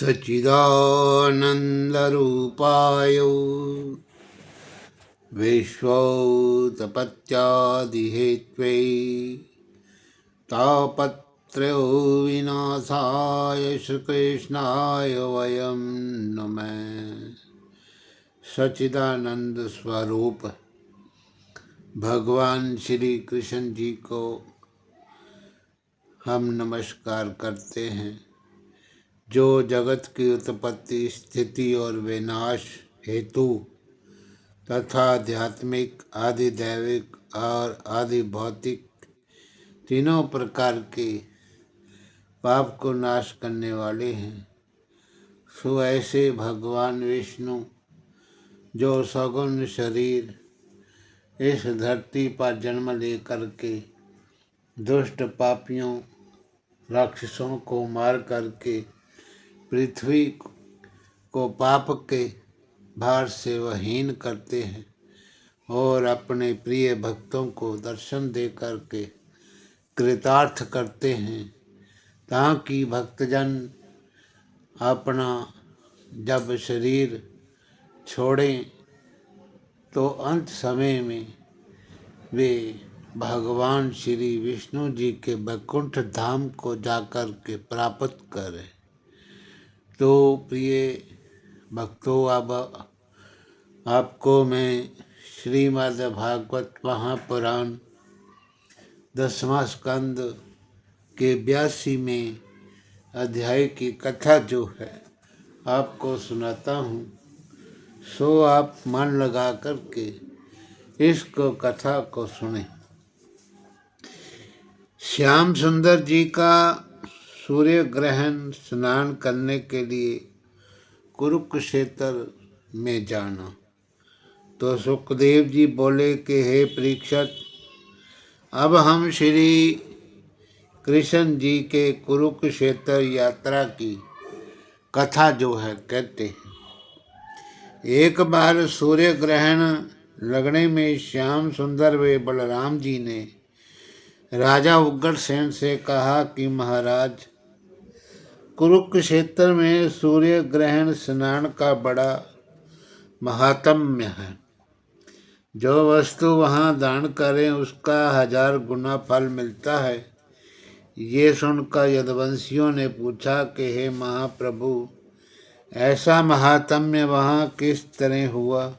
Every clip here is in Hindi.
सच्चिदानन्दरूपाय विश्वोत्पत्त्यादिहेत्वे तापत्रयोविनाशाय श्रीकृष्णाय वयं नमः। सच्चिदानंद स्वरूप भगवान श्री कृष्ण जी को हम नमस्कार करते हैं, जो जगत की उत्पत्ति, स्थिति और विनाश हेतु तथा आध्यात्मिक, आदि दैविक और आदि भौतिक तीनों प्रकार के पाप को नाश करने वाले हैं। सो ऐसे भगवान विष्णु जो सगुण शरीर इस धरती पर जन्म लेकर के दुष्ट पापियों राक्षसों को मार करके पृथ्वी को पाप के भार से वहीन करते हैं और अपने प्रिय भक्तों को दर्शन दे करके कृतार्थ करते हैं, ताकि भक्तजन अपना जब शरीर छोड़ें तो अंत समय में वे भगवान श्री विष्णु जी के वैकुंठ धाम को जाकर के प्राप्त करें। तो प्रिय भक्तों, अब आपको मैं श्रीमद् भागवत महापुराण 10वां स्कंद के 82वें अध्याय की कथा जो है आपको सुनाता हूँ। सो आप मन लगा करके इसको कथा को सुने। श्याम सुंदर जी का सूर्य ग्रहण स्नान करने के लिए कुरुक्षेत्र में जाना। तो सुखदेव जी बोले कि हे परीक्षित, अब हम श्री कृष्ण जी के कुरुक्षेत्र यात्रा की कथा जो है कहते हैं। एक बार सूर्य ग्रहण लगने में श्याम सुंदर व बलराम जी ने राजा उग्रसेन से कहा कि महाराज, कुरुक्षेत्र में सूर्य ग्रहण स्नान का बड़ा महात्म्य है। जो वस्तु वहाँ दान करें उसका 1000 गुना फल मिलता है। ये सुनकर यदुवंशियों ने पूछा कि हे महाप्रभु, ऐसा महात्म्य वहाँ किस तरह हुआ?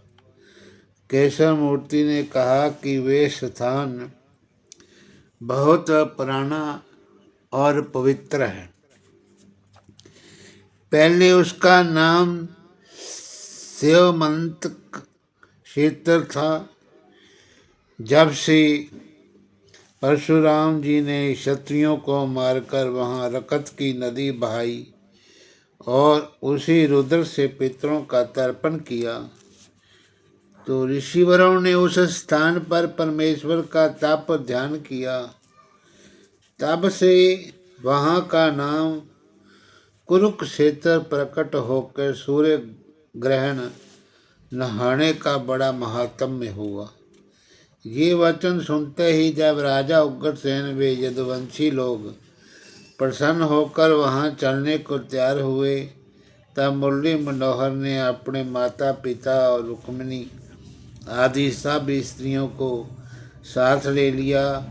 केशव मूर्ति ने कहा कि वे स्थान बहुत पुराना और पवित्र है। पहले उसका नाम शिवमंतक क्षेत्र था। जब से परशुराम जी ने क्षत्रियों को मारकर वहाँ रकत की नदी बहाई और उसी रुद्र से पितरों का तर्पण किया, तो ऋषिवरों ने उस स्थान पर परमेश्वर का तप ध्यान किया। तब से वहाँ का नाम कुरुक्षेत्र प्रकट होकर सूर्य ग्रहण नहाने का बड़ा महात्म्य हुआ। ये वचन सुनते ही जब राजा उग्रसेन वे यदुवंशी लोग प्रसन्न होकर वहाँ चलने को तैयार हुए, तब मुरली मनोहर ने अपने माता पिता और रुक्मिणी आदि सब स्त्रियों को साथ ले लिया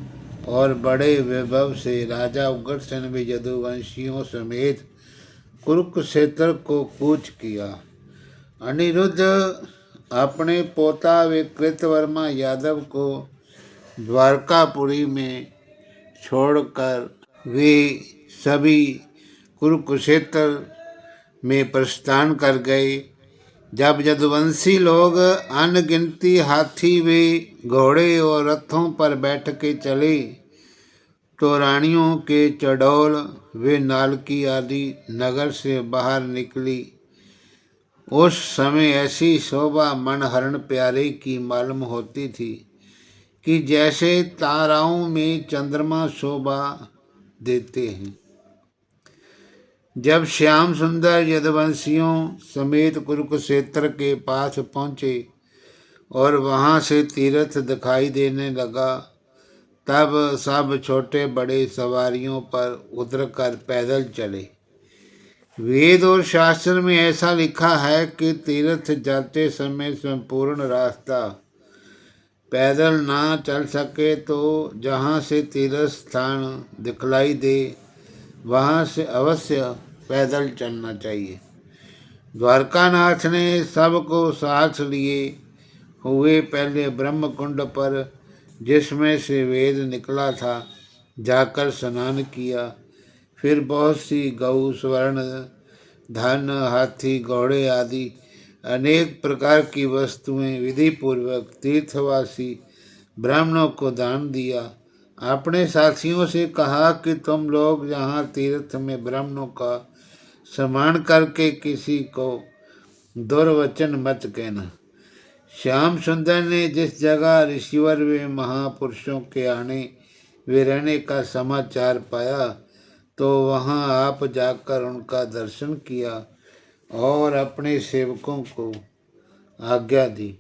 और बड़े वैभव से राजा उग्रसेन व यदुवंशियों समेत कुरुक्षेत्र को कूच किया। अनिरुद्ध अपने पोता व कृतवर्मा यादव को द्वारकापुरी में छोड़कर वे सभी कुरुक्षेत्र में प्रस्थान कर गए। जब यदुवंशी लोग अनगिनती हाथी व घोड़े और रथों पर बैठ के चले, तो रानियों के चढ़ौल वे नालकी आदि नगर से बाहर निकली। उस समय ऐसी शोभा मनहरण प्यारे की मालूम होती थी कि जैसे ताराओं में चंद्रमा शोभा देते हैं। जब श्याम सुंदर यदुवंशियों समेत कुरुक्षेत्र के पास पहुँचे और वहाँ से तीर्थ दिखाई देने लगा, तब सब छोटे बड़े सवारियों पर उतरकर पैदल चले। वेद और शास्त्र में ऐसा लिखा है कि तीर्थ जाते समय संपूर्ण रास्ता पैदल ना चल सके तो जहाँ से तीर्थ स्थान दिखलाई दे वहाँ से अवश्य पैदल चलना चाहिए। द्वारकानाथ ने सबको साथ लिए हुए पहले ब्रह्म कुंड पर, जिसमें से वेद निकला था, जाकर स्नान किया। फिर बहुत सी गौ, स्वर्ण, धन, हाथी, घोड़े आदि अनेक प्रकार की वस्तुएं विधि पूर्वक तीर्थवासी ब्राह्मणों को दान दिया। अपने साथियों से कहा कि तुम लोग यहाँ तीर्थ में ब्राह्मणों का सम्मान करके किसी को दुर्वचन मत कहना। श्याम सुंदर ने जिस जगह ऋषिवर व महापुरुषों के आने वे रहने का समाचार पाया तो वहाँ आप जाकर उनका दर्शन किया और अपने सेवकों को आज्ञा दी।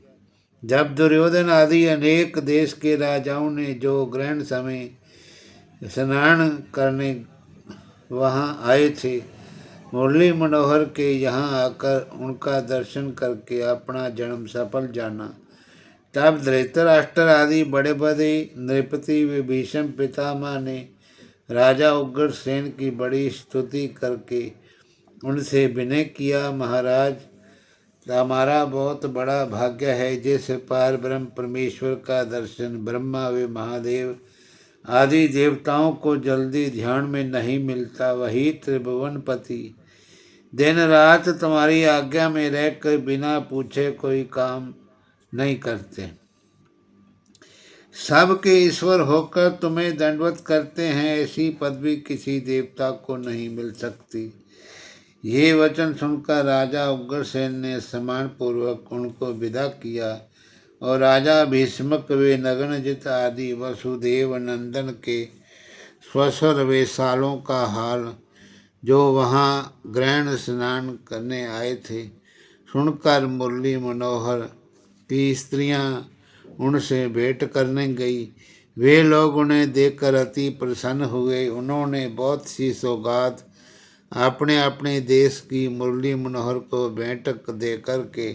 जब दुर्योधन आदि अनेक देश के राजाओं ने जो ग्रहण समय स्नान करने वहाँ आए थे, मुरली मनोहर के यहाँ आकर उनका दर्शन करके अपना जन्म सफल जाना। तब धृतराष्ट्र आदि बड़े बड़े नृपति व भीष्म पितामह ने राजा उग्रसेन की बड़ी स्तुति करके उनसे विनय किया, महाराज हमारा बहुत बड़ा भाग्य है जिस पार ब्रह्म परमेश्वर का दर्शन ब्रह्मा व महादेव आदि देवताओं को जल्दी ध्यान में नहीं मिलता, वही त्रिभुवनपति दिन रात तुम्हारी आज्ञा में रहकर बिना पूछे कोई काम नहीं करते, सबके ईश्वर होकर तुम्हें दंडवत करते हैं, ऐसी पदवी किसी देवता को नहीं मिल सकती। ये वचन सुनकर राजा उग्रसेन ने सम्मान पूर्वक उनको विदा किया और राजा भीष्मक वे नगनजित आदि वसुदेव नंदन के स्वसर वे सालों का हाल जो वहाँ ग्रहण स्नान करने आए थे सुनकर मुरली मनोहर की स्त्रियाँ उनसे भेंट करने गई। वे लोग उन्हें देखकर अति प्रसन्न हुए। उन्होंने बहुत सी सौगात अपने अपने देश की मुरली मनोहर को भेंट दे करके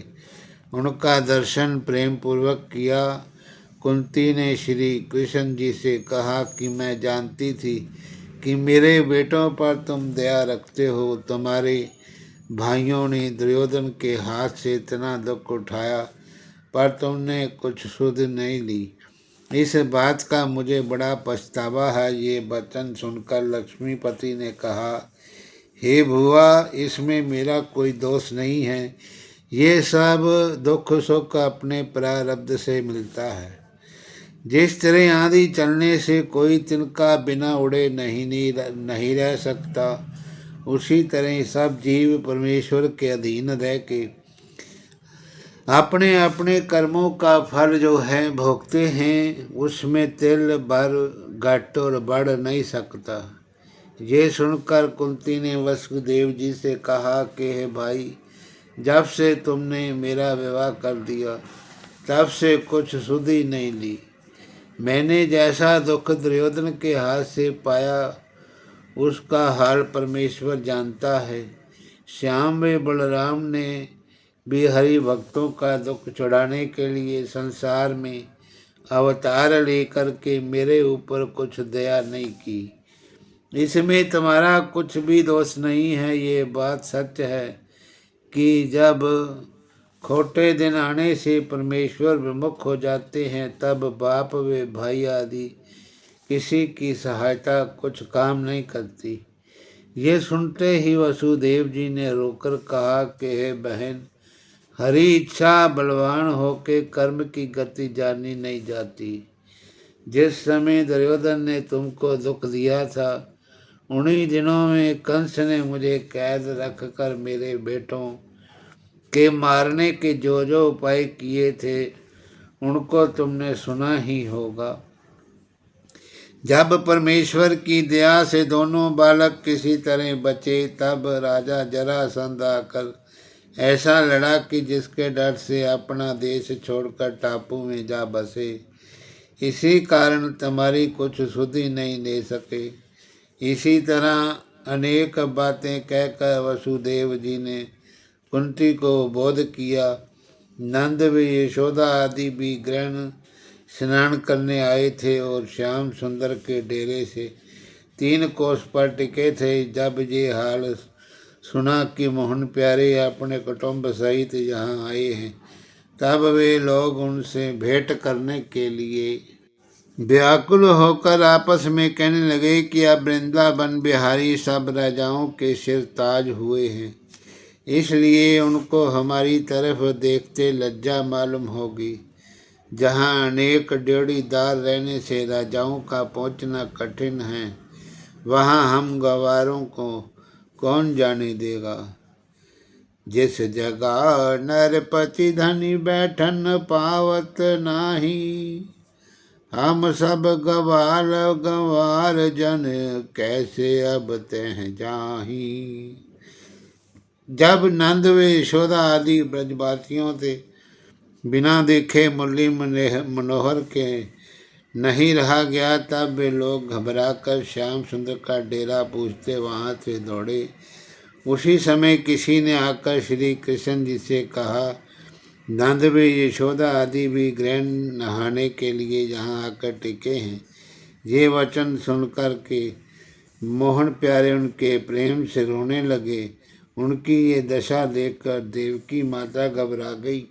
उनका दर्शन प्रेम पूर्वक किया। कुंती ने श्री कृष्ण जी से कहा कि मैं जानती थी कि मेरे बेटों पर तुम दया रखते हो। तुम्हारे भाइयों ने दुर्योधन के हाथ से इतना दुख उठाया पर तुमने कुछ सुध नहीं ली, इस बात का मुझे बड़ा पछतावा है। ये वचन सुनकर लक्ष्मीपति ने कहा, हे भुआ, इसमें मेरा कोई दोष नहीं है, ये सब दुख सुख अपने प्रारब्ध से मिलता है। जिस तरह आंधी चलने से कोई तिनका बिना उड़े नहीं रह सकता, उसी तरह सब जीव परमेश्वर के अधीन रह के अपने अपने कर्मों का फल जो है भोगते हैं, उसमें तिल भर घट और बढ़ नहीं सकता। ये सुनकर कुंती ने वसुदेव जी से कहा कि हे भाई, जब से तुमने मेरा विवाह कर दिया तब से कुछ सुध ही नहीं ली। मैंने जैसा दुख दुर्योधन के हाथ से पाया उसका हाल परमेश्वर जानता है। श्याम व बलराम ने भी हरि भक्तों का दुख छुड़ाने के लिए संसार में अवतार लेकर के मेरे ऊपर कुछ दया नहीं की। इसमें तुम्हारा कुछ भी दोष नहीं है। ये बात सच है कि जब खोटे दिन आने से परमेश्वर विमुख हो जाते हैं तब बाप व भाई आदि किसी की सहायता कुछ काम नहीं करती। ये सुनते ही वसुदेव जी ने रोकर कहा कि हे बहन, हरि इच्छा बलवान होके कर्म की गति जानी नहीं जाती। जिस समय दुर्योधन ने तुमको दुख दिया था उन्हीं दिनों में कंस ने मुझे कैद रख कर मेरे बेटों के मारने के जो उपाय किए थे उनको तुमने सुना ही होगा। जब परमेश्वर की दया से दोनों बालक किसी तरह बचे तब राजा जरासंध आकर ऐसा लड़ा कि जिसके डर से अपना देश छोड़कर टापू में जा बसे। इसी कारण तुम्हारी कुछ सुधि नहीं ले सके। इसी तरह अनेक बातें कहकर वसुदेव जी ने कुंती को बोध किया। नंद व यशोदा आदि भी ग्रहण स्नान करने आए थे और श्याम सुंदर के डेरे से 3 कोस पर टिके थे। जब ये हाल सुना कि मोहन प्यारे अपने कुटुंब सहित यहाँ आए हैं, तब वे लोग उनसे भेंट करने के लिए व्याकुल होकर आपस में कहने लगे कि अब वृंदावन बिहारी सब राजाओं के सिर ताज हुए हैं, इसलिए उनको हमारी तरफ देखते लज्जा मालूम होगी। जहाँ अनेक ड्योढ़ीदार रहने से राजाओं का पहुँचना कठिन है, वहाँ हम गवारों को कौन जाने देगा। जिस जगह नरपति धनी बैठन पावत नाही, हम सब गवार गवार जन कैसे अब तह जाही। जब नंद व यशोदा आदि ब्रजवासियों से बिना देखे मुरली मनोहर के नहीं रहा गया, तब वे लोग घबराकर श्याम सुंदर का डेरा पूछते वहाँ से दौड़े। उसी समय किसी ने आकर श्री कृष्ण जी से कहा, नंद व यशोदा आदि भी ग्रहण नहाने के लिए यहाँ आकर टिके हैं। ये वचन सुनकर के मोहन प्यारे उनके प्रेम से रोने लगे। उनकी ये दशा देखकर देवकी माता घबरा गई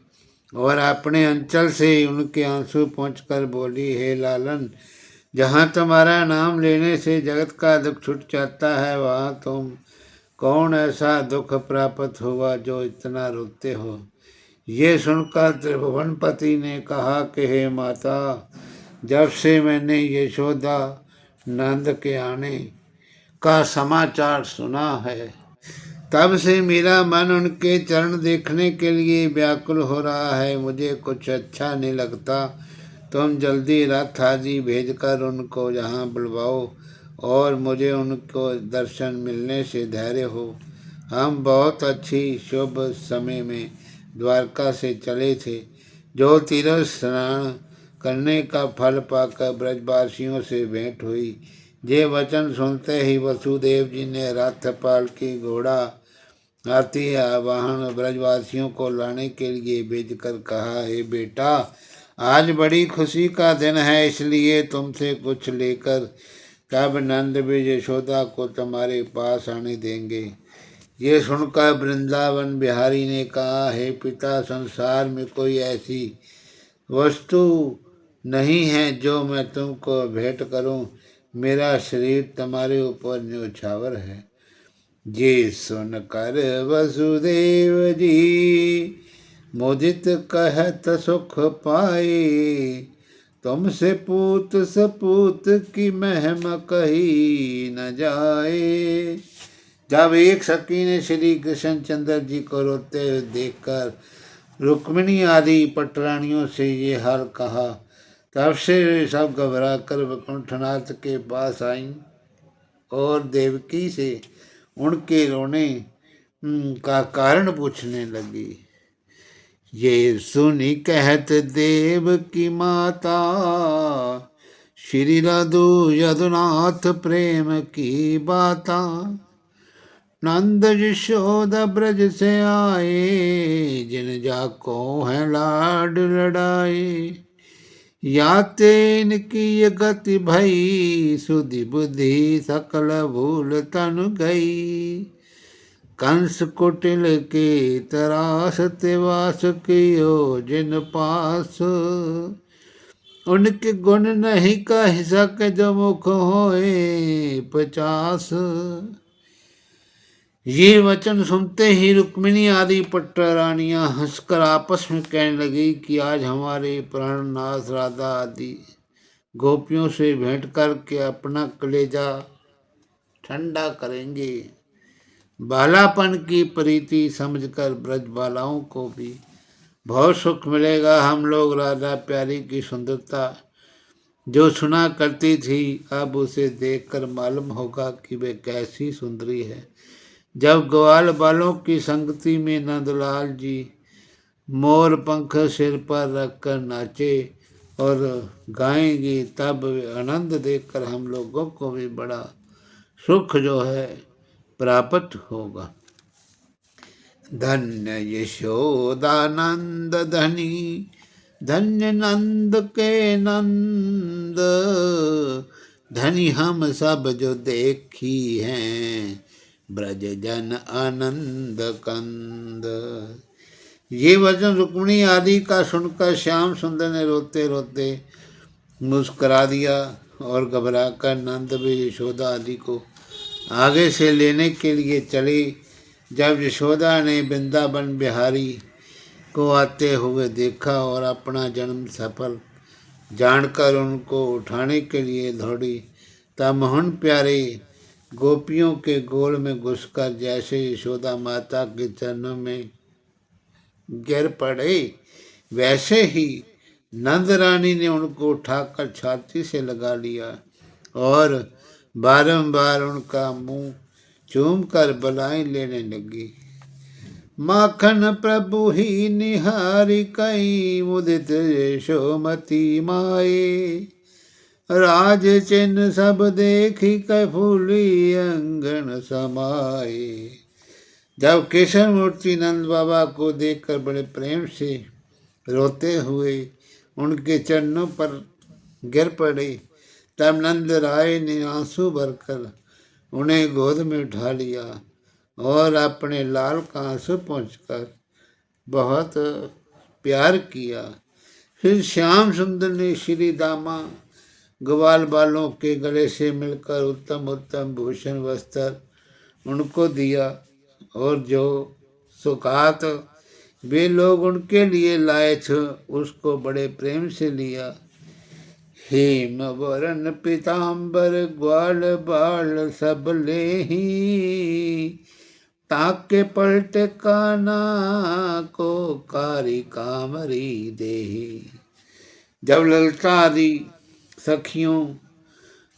और अपने अंचल से उनके आंसू पहुँचकर बोली, हे लालन, जहाँ तुम्हारा नाम लेने से जगत का दुख छूट जाता है, वहाँ तुम कौन ऐसा दुख प्राप्त हुआ जो इतना रोते हो। ये सुनकर त्रिभुवनपति ने कहा कि हे माता, जब से मैंने यशोदा नंद के आने का समाचार सुना है, तब से मेरा मन उनके चरण देखने के लिए व्याकुल हो रहा है। मुझे कुछ अच्छा नहीं लगता। तुम जल्दी रथ आदि भेजकर उनको यहाँ बुलवाओ और मुझे उनको दर्शन मिलने से धैर्य हो। हम बहुत अच्छी शुभ समय में द्वारका से चले थे, जो तीर्थ स्नान करने का फल पाकर ब्रजवासियों से भेंट हुई। ये वचन सुनते ही वसुदेव जी ने रथ पालकी घोड़ा हाथी वाहन ब्रजवासियों को लाने के लिए भेजकर कहा, हे बेटा, आज बड़ी खुशी का दिन है, इसलिए तुमसे कुछ लेकर तब नंद व यशोदा को तुम्हारे पास आने देंगे। ये सुनकर वृंदावन बिहारी ने कहा, हे पिता, संसार में कोई ऐसी वस्तु नहीं है जो मैं तुमको भेंट करूं। मेरा शरीर तुम्हारे ऊपर न्योछावर है। ये सुनकर वसुदेव जी मुदित कहत सुख पाए, तुमसे पूत सपूत की महिमा कही न जाए। जब एक सखी ने श्री कृष्ण चंद्र जी को रोते हुए देखकर रुक्मिणी आदि पटरानियों से ये हाल कहा, तब से वे सब घबरा कर वैकुंठनाथ के पास आईं और देवकी से उनके रोने का कारण पूछने लगी। ये सुनी कहत देव की माता, श्री रघु यदुनाथ प्रेम की बाता। नंद यशोदा ब्रज से आए, जिन जाको है लाड लड़ाए। या तेन की गति भई, सुधि बुद्धि सकल भूल तन गई। कंस कुटिल के तरास तिवास कियो जिन पास, उनके गुण नहीं कह सके जो मुख होए 50। ये वचन सुनते ही रुक्मिणी आदि पट्टरानियां हंसकर आपस में कहने लगी कि आज हमारे प्राणनाथ राधा आदि गोपियों से भेंट करके अपना कलेजा ठंडा करेंगे। बालापन की प्रीति समझकर ब्रज बालाओं को भी बहुत सुख मिलेगा। हम लोग राधा प्यारी की सुंदरता जो सुना करती थी, अब उसे देखकर मालूम होगा कि वे कैसी सुंदरी है। जब ग्वाल बालों की संगति में नंदलाल जी मोर पंख सिर पर रखकर नाचे और गाएंगे, तब आनंद देखकर हम लोगों को भी बड़ा सुख जो है प्राप्त होगा। धन्य यशोदानंद धनी, धन्य नंद के नंद, धनी हम सब जो देखी हैं, ब्रज जन आनंद कंद। ये वचन रुक्मिणी आदि का सुनकर श्याम सुंदर ने रोते रोते मुस्करा दिया और घबरा कर नंद भी यशोदा आदि को आगे से लेने के लिए चले। जब यशोदा ने वृंदावन बिहारी को आते हुए देखा और अपना जन्म सफल जानकर उनको उठाने के लिए दौड़ी, तब मोहन प्यारे गोपियों के गोल में घुसकर जैसे यशोदा माता के चरणों में गिर पड़े, वैसे ही नंद रानी ने उनको उठाकर छाती से लगा लिया और बारंबार उनका मुंह चूम कर बलाएं लेने लगी। माखन प्रभु ही निहारी कई, मुदित यशोमती माए, राज चिन्ह सब देखी कै फूली अंगन समाए। जब केशव मूर्ति नंद बाबा को देखकर बड़े प्रेम से रोते हुए उनके चरणों पर गिर पड़े, तब नंद राय ने आंसू भरकर उन्हें गोद में उठा लिया और अपने लाल का आंसू पहुँचकर बहुत प्यार किया। फिर श्याम सुंदर ने श्री दामा ग्वाल बालों के गले से मिलकर उत्तम उत्तम भूषण वस्त्र उनको दिया और जो सुखात वे लोग उनके लिए लाए थे उसको बड़े प्रेम से लिया। हेम वरण पीताम्बर ग्वाल बाल सब लेही, ताके पलट काना को कारी कामरी देही। जब ललता आदि सखियों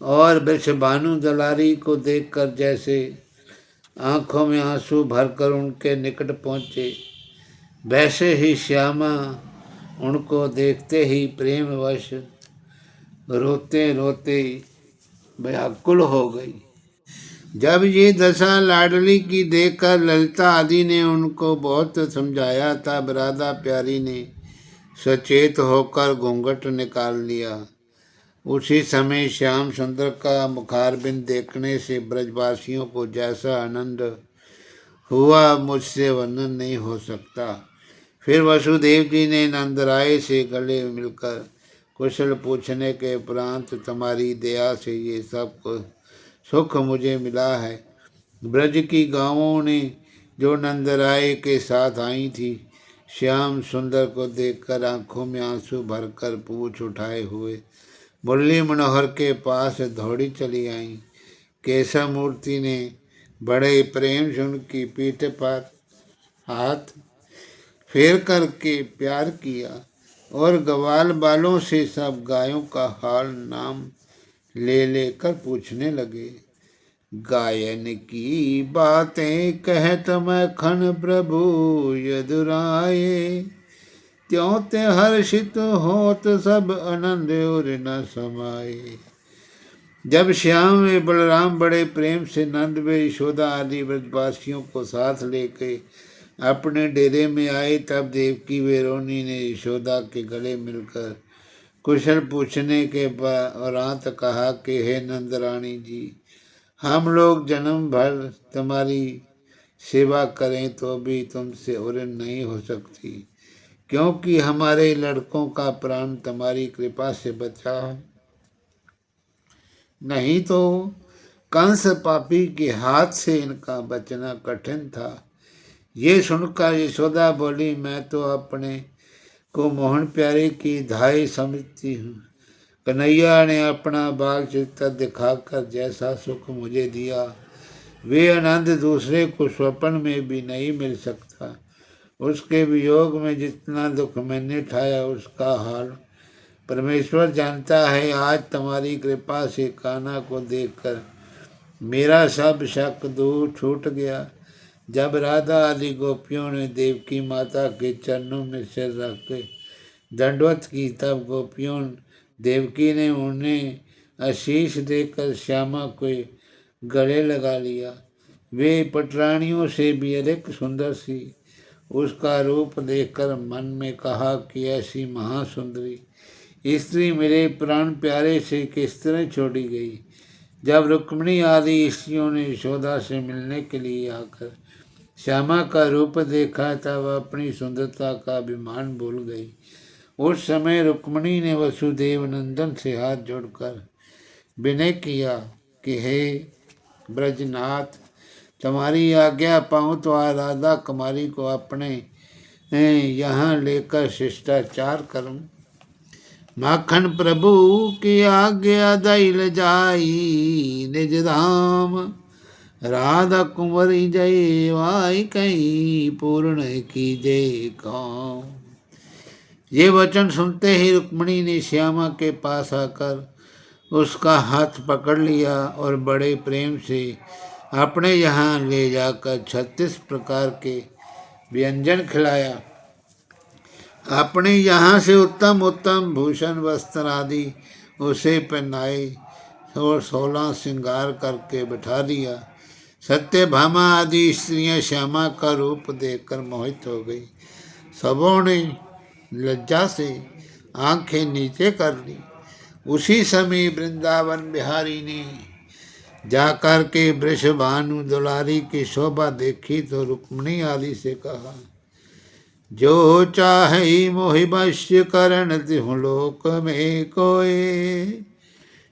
और वृषभानु दलारी को देखकर जैसे आंखों में आंसू भरकर उनके निकट पहुँचे, वैसे ही श्यामा उनको देखते ही प्रेमवश रोते रोते व्याकुल हो गई। जब ये दशा लाडली की देखकर ललिता आदि ने उनको बहुत समझाया, तब राधा प्यारी ने सचेत होकर घूंघट निकाल लिया। उसी समय श्याम सुंदर का मुखारबिंद देखने से ब्रजवासियों को जैसा आनंद हुआ मुझसे वर्णन नहीं हो सकता। फिर वसुदेव जी ने नंदराय से गले मिलकर कुशल पूछने के उपरांत तुम्हारी दया से ये सब सुख मुझे मिला है। ब्रज की गांवों ने जो नंदराय के साथ आई थी, श्याम सुंदर को देखकर आंखों में आंसू भरकर पूछ उठाए हुए मुरली मनोहर के पास दौड़ी चली आई। केशव मूर्ति ने बड़े प्रेम से उनकी पीठ पर हाथ फेर करके प्यार किया और ग्वाल बालों से सब गायों का हाल नाम ले लेकर पूछने लगे। गायन की बातें कहत मखन प्रभु यदुराए, त्यों ते हर्षित होत सब आनंद और न समाये। जब श्याम व बलराम बड़े प्रेम से नंद व यशोदा आदि ब्रजवासियों को साथ लेके अपने डेरे में आए, तब देवकी व रोनी ने यशोदा के गले मिलकर कुशल पूछने के उपरांत कहा कि हे नंद रानी जी, हम लोग जन्म भर तुम्हारी सेवा करें तो भी तुमसे उरण नहीं हो सकती, क्योंकि हमारे लड़कों का प्राण तुम्हारी कृपा से बचा है, नहीं तो कंस पापी के हाथ से इनका बचना कठिन था। ये सुनकर यशोदा बोली, मैं तो अपने को मोहन प्यारे की धाई समझती हूँ। कन्हैया ने अपना बाल चित्र दिखाकर जैसा सुख मुझे दिया, वे आनंद दूसरे को स्वप्न में भी नहीं मिल सकता। उसके वियोग में जितना दुख मैंने उठाया उसका हाल परमेश्वर जानता है। आज तुम्हारी कृपा से कान्हा को देखकर मेरा सब शक दूर छूट गया। जब राधा आदि गोपियों ने देवकी माता के चरणों में सिर रख के दंडवत की, तब गोपियों देवकी ने उन्हें आशीष देकर श्यामा को गले लगा लिया। वे पटरानियों से भी अधिक सुंदर सी। उसका रूप देखकर मन में कहा कि ऐसी महासुंदरी स्त्री मेरे प्राण प्यारे से किस तरह छोड़ी गई। जब रुक्मिणी आदि स्त्रियों ने यशोदा से मिलने के लिए आकर श्यामा का रूप देखा तब अपनी सुंदरता का अभिमान भूल गई। उस समय रुक्मिणी ने वसुदेव नंदन से हाथ जोड़कर विनय किया कि हे ब्रजनाथ, तुम्हारी आज्ञा पाऊँ तो राधा कुमारी को अपने यहाँ लेकर शिष्टाचार करूं। माखन प्रभु की आज्ञा दैल जाई, निज धाम राधा कुंवरी जय वाई कहीं पूर्ण की जय काम। ये वचन सुनते ही रुक्मिणी ने श्यामा के पास आकर उसका हाथ पकड़ लिया और बड़े प्रेम से अपने यहाँ ले जाकर 36 प्रकार के व्यंजन खिलाया। अपने यहाँ से उत्तम उत्तम भूषण वस्त्र आदि उसे पहनाए और 16 श्रृंगार करके बिठा दिया। सत्यभामा आदि स्त्रियां श्यामा का रूप देखकर मोहित हो गई। सबों ने लज्जा से आंखें नीचे कर ली। उसी समय वृंदावन बिहारी ने जाकर के वृषभानु दुलारी की शोभा देखी तो रुक्मिणी आदि से कहा, जो चाहे मोहि वश्य करण तिहु लोक में कोय,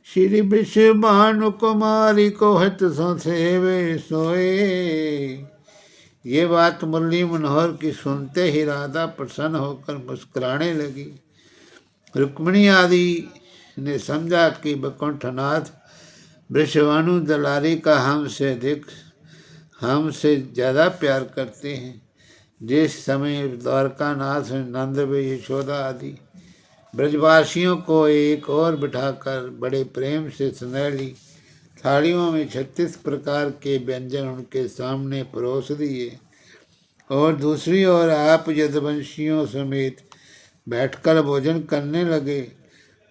श्री वृषभानु कुमारी को हित सो सेवे सोए। ये बात मुरली मनोहर की सुनते ही राधा प्रसन्न होकर मुस्कुराने लगी। रुक्मिणी आदि ने समझा कि वैकुंठनाथ वृषभानु दुलारी का हमसे ज़्यादा प्यार करते हैं। जिस समय द्वारकानाथ नंद व यशोदा आदि ब्रजवासियों को एक और बिठाकर बड़े प्रेम से सुनहली थालियों में 36 प्रकार के व्यंजन उनके सामने परोस दिए और दूसरी ओर आप यदुवंशियों समेत बैठकर भोजन करने लगे।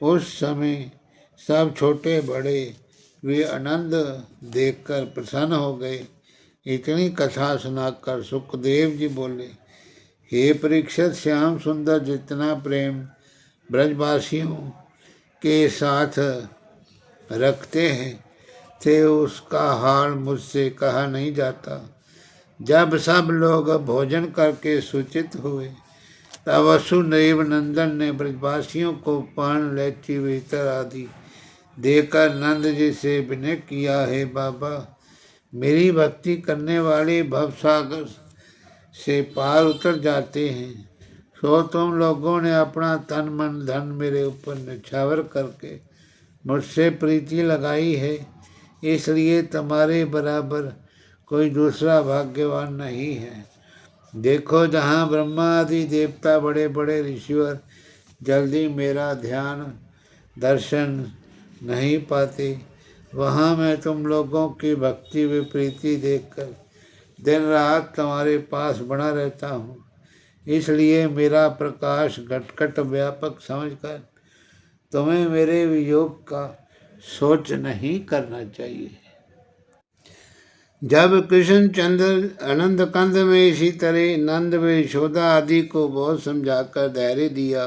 उस समय सब छोटे बड़े वे आनंद देखकर प्रसन्न हो गए। इतनी कथा सुनाकर सुखदेव जी बोले, हे परीक्षित, श्याम सुंदर जितना प्रेम ब्रजवासियों के साथ रखते हैं थे उसका हाल मुझसे कहा नहीं जाता। जब सब लोग भोजन करके सूचित हुए तब वसुदेव नंदन ने ब्रजवासियों को पान इलायची वेतर आदि देकर नंद जी से विनय किया, है बाबा, मेरी भक्ति करने वाले भवसागर से पार उतर जाते हैं। सो तुम लोगों ने अपना तन मन धन मेरे ऊपर निछावर करके मुझसे प्रीति लगाई है, इसलिए तुम्हारे बराबर कोई दूसरा भाग्यवान नहीं है। देखो, जहाँ ब्रह्मा आदि देवता बड़े बड़े ऋषिवर जल्दी मेरा ध्यान दर्शन नहीं पाते, वहाँ मैं तुम लोगों की भक्ति व प्रीति देखकर दिन रात तुम्हारे पास बना रहता हूँ। इसलिए मेरा प्रकाश घटघट व्यापक समझकर तुम्हें मेरे वियोग का सोच नहीं करना चाहिए। जब कृष्णचंद्र आनंद कंद में इसी तरह नंद व यशोदा आदि को बहुत समझाकर धैर्य दिया,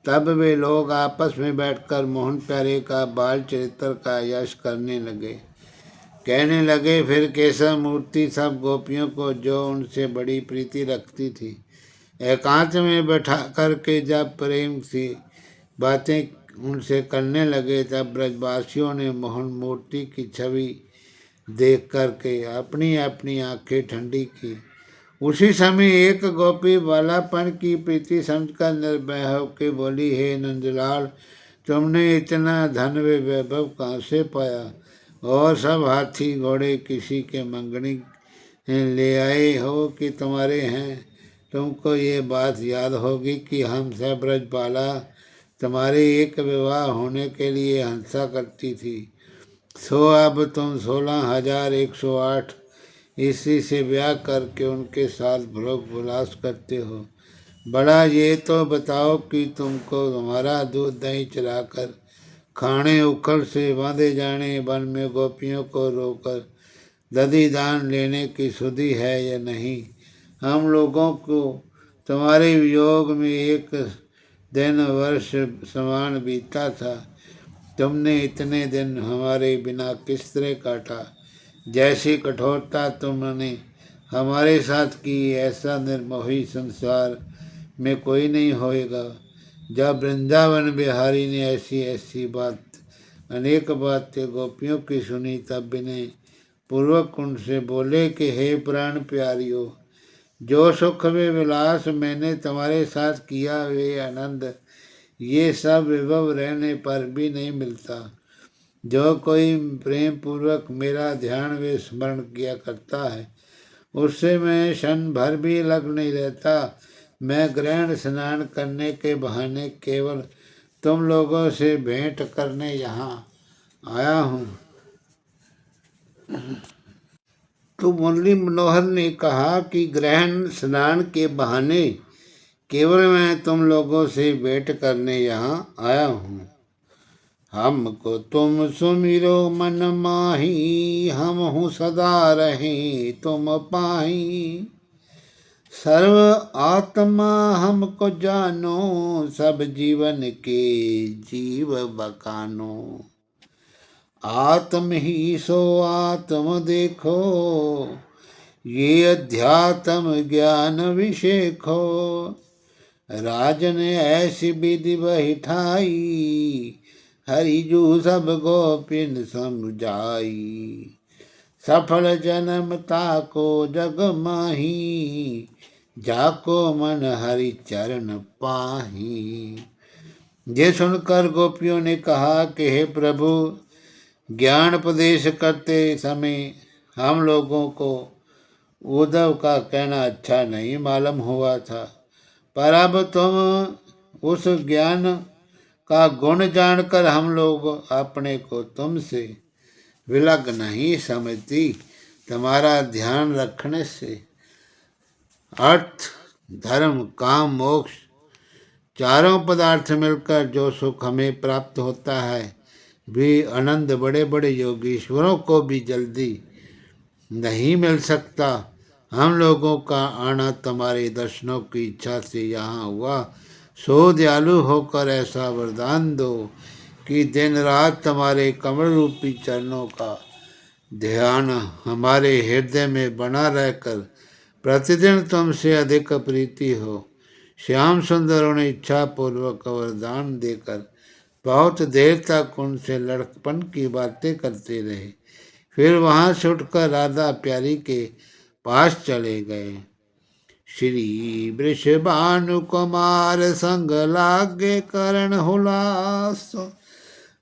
तब वे लोग आपस में बैठकर मोहन प्यारे का बाल चरित्र का यश करने लगे। कहने लगे, फिर केशव मूर्ति सब गोपियों को जो उनसे बड़ी प्रीति रखती थी एकांत में बैठा करके जब प्रेम से बातें उनसे करने लगे, तब ब्रजवासियों ने मोहन मूर्ति की छवि देख करके अपनी अपनी आंखें ठंडी की। उसी समय एक गोपी बालापन की प्रीति समझकर निर्भय होकर बोली, हे नंदलाल, तुमने इतना धन व वैभव कहाँ से पाया और सब हाथी घोड़े किसी के मंगनी ले आए हो कि तुम्हारे हैं? तुमको ये बात याद होगी कि हम सब ब्रजबाला तुम्हारे एक विवाह होने के लिए हंसा करती थी। सो अब तुम 16,108 इसी से ब्याह करके उनके साथ भोग विलास करते हो। बड़ा ये तो बताओ कि तुमको तुम्हारा दूध दही चलाकर खाने उखल से बांधे जाने वन में गोपियों को रोकर दधी दान लेने की सुधि है या नहीं। हम लोगों को तुम्हारे वियोग में एक दिन वर्ष समान बीता था। तुमने इतने दिन हमारे बिना किस तरह काटा। जैसी कठोरता तुमने हमारे साथ की, ऐसा निर्मोही संसार में कोई नहीं होएगा। जब वृंदावन बिहारी ने ऐसी ऐसी बात अनेक बातें गोपियों की सुनी, तब विनय पूर्वक उनसे बोले कि हे प्राण प्यारियो, जो सुख में विलास मैंने तुम्हारे साथ किया वे आनंद ये सब विभव रहने पर भी नहीं मिलता। जो कोई प्रेम पूर्वक मेरा ध्यान व स्मरण किया करता है, उससे मैं क्षण भर भी लग नहीं रहता। मैं ग्रहण स्नान करने के बहाने केवल तुम लोगों से भेंट करने यहाँ आया हूँ। तो मुरली मनोहर ने कहा कि ग्रहण स्नान के बहाने केवल मैं तुम लोगों से भेंट करने यहाँ आया हूँ। हमको तुम सुमिरो मन माही, हम हूँ सदा रहे तुम पाही। सर्व आत्मा हमको जानो, सब जीवन के जीव बकानो। आत्म ही सो आत्म देखो, ये अध्यात्म ज्ञान विशेखो। राजन ऐसी विधि बहिठाई, हरिजू सब गोपिन समझाई। सफल जन्म ताको जग माही, जाको मन हरि चरण पाही। ये सुनकर गोपियों ने कहा कि हे प्रभु, ज्ञान उपदेश करते समय हम लोगों को उद्धव का कहना अच्छा नहीं मालूम हुआ था, पर अब तुम उस ज्ञान का गुण जानकर हम लोग अपने को तुमसे विलग नहीं समझती। तुम्हारा ध्यान रखने से अर्थ धर्म काम मोक्ष चारों पदार्थ मिलकर जो सुख हमें प्राप्त होता है, भी आनंद बड़े बड़े योगीश्वरों को भी जल्दी नहीं मिल सकता। हम लोगों का आना तुम्हारे दर्शनों की इच्छा से यहाँ हुआ। सो दयालु होकर ऐसा वरदान दो कि दिन रात तुम्हारे कमल रूपी चरणों का ध्यान हमारे हृदय में बना रहकर प्रतिदिन तुमसे अधिक प्रीति हो। श्याम सुंदर उन्हें इच्छा पूर्वक वरदान देकर बहुत देर तक उनसे लड़कपन की बातें करते रहे। फिर वहां से उठकर राधा प्यारी के पास चले गए। श्री वृषभानु कुमार संग लागे करण हुलास,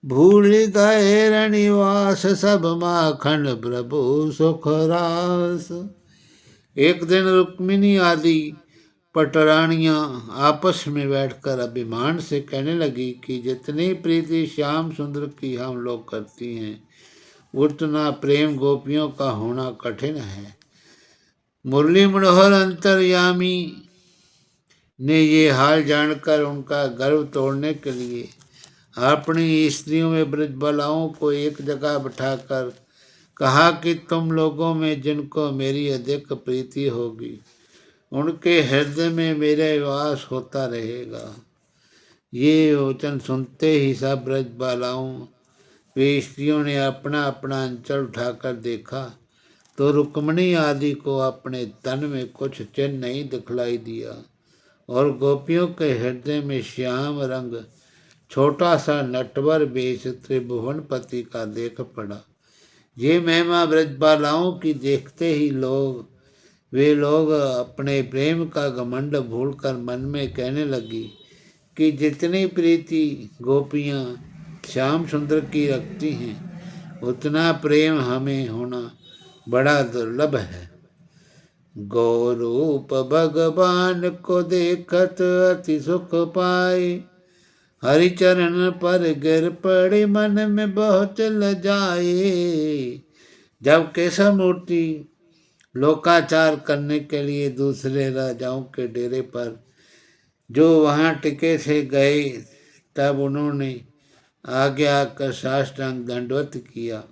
भूल गए रनिवास सब माखन प्रभु सुख रास। एक दिन रुक्मिणी आदि पटरानियां आपस में बैठकर अभिमान से कहने लगी कि जितनी प्रीति श्याम सुंदर की हम लोग करती हैं, उतना प्रेम गोपियों का होना कठिन है। मुरली मनोहर अंतर्यामी ने ये हाल जानकर उनका गर्व तोड़ने के लिए अपनी स्त्रियों में ब्रजबालाओं को एक जगह बिठाकर कहा कि तुम लोगों में जिनको मेरी अधिक प्रीति होगी, उनके हृदय में मेरा वास होता रहेगा। ये वचन सुनते ही सब ब्रजबालाओं वे स्त्रियों ने अपना अपना अंचल उठाकर देखा तो रुक्मणी आदि को अपने तन में कुछ चिन्ह नहीं दिखलाई दिया, और गोपियों के हृदय में श्याम रंग छोटा सा नटवर बेश त्रिभुवनपति का देख पड़ा। ये महिमा ब्रजबालाओं की देखते ही वे लोग अपने प्रेम का घमंड भूलकर मन में कहने लगी कि जितनी प्रीति गोपियाँ श्याम सुंदर की रखती हैं, उतना प्रेम हमें होना बड़ा दुर्लभ है। गौरूप भगवान को देखत अति सुख पाए, हरिचरण पर गिर पड़े मन में बहुत लजाए। जब केशव मूर्ति लोकाचार करने के लिए दूसरे राजाओं के डेरे पर जो वहाँ टिके से गए, तब उन्होंने आगे आकर साष्टांग दंडवत किया।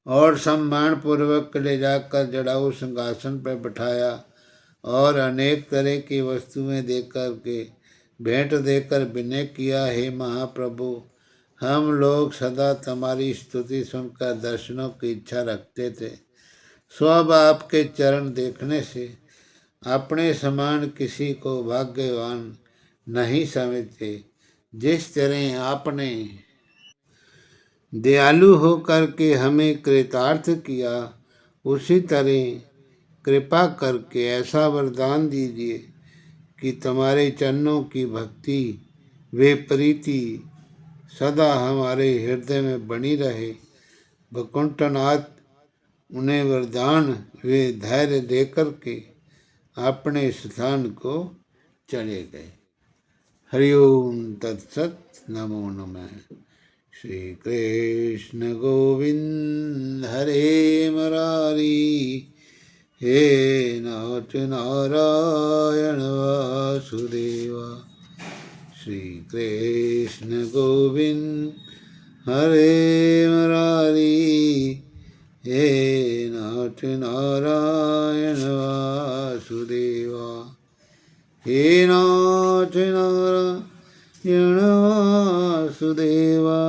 और सम्मान पूर्वक ले जाकर जड़ाऊ सिंहासन पर बिठाया और अनेक तरह की वस्तुएं देकर के भेंट देकर विनय किया, हे महाप्रभु, हम लोग सदा तुम्हारी स्तुति सुनकर दर्शनों की इच्छा रखते थे। सो अब आपके चरण देखने से अपने समान किसी को भाग्यवान नहीं समझते। जिस तरह आपने दयालु होकर के हमें कृतार्थ किया, उसी तरह कृपा करके ऐसा वरदान दीजिए कि तुम्हारे चरणों की भक्ति वे प्रीति सदा हमारे हृदय में बनी रहे। वैकुंठनाथ उन्हें वरदान वे धैर्य देकर के अपने स्थान को चले गए। हरिओम तत्सत। नमो नमः। श्री कृष्ण गोविंद हरे मुरारी, हे नाथ नारायण वासुदेवा। श्री कृष्ण गोविंद हरे मुरारी, हे नाथ नारायण वासुदेवा। हे नाथ नारायण वासुदेवा,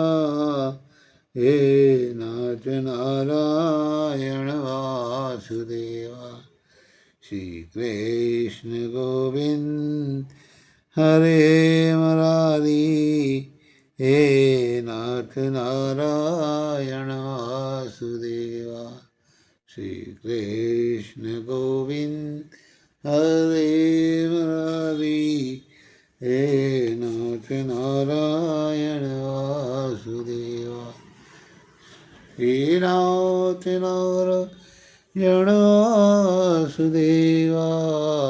हे नाथ नारायण वासुदेवा। श्री कृष्ण गोविंद हरे मुरारी, हे नाथ नारायण वासुदेवा। श्री कृष्ण गोविंद हरे मुरारी, हे नाथ नारायण वासुदेवा। हे नाथ नारायण वासुदेवा।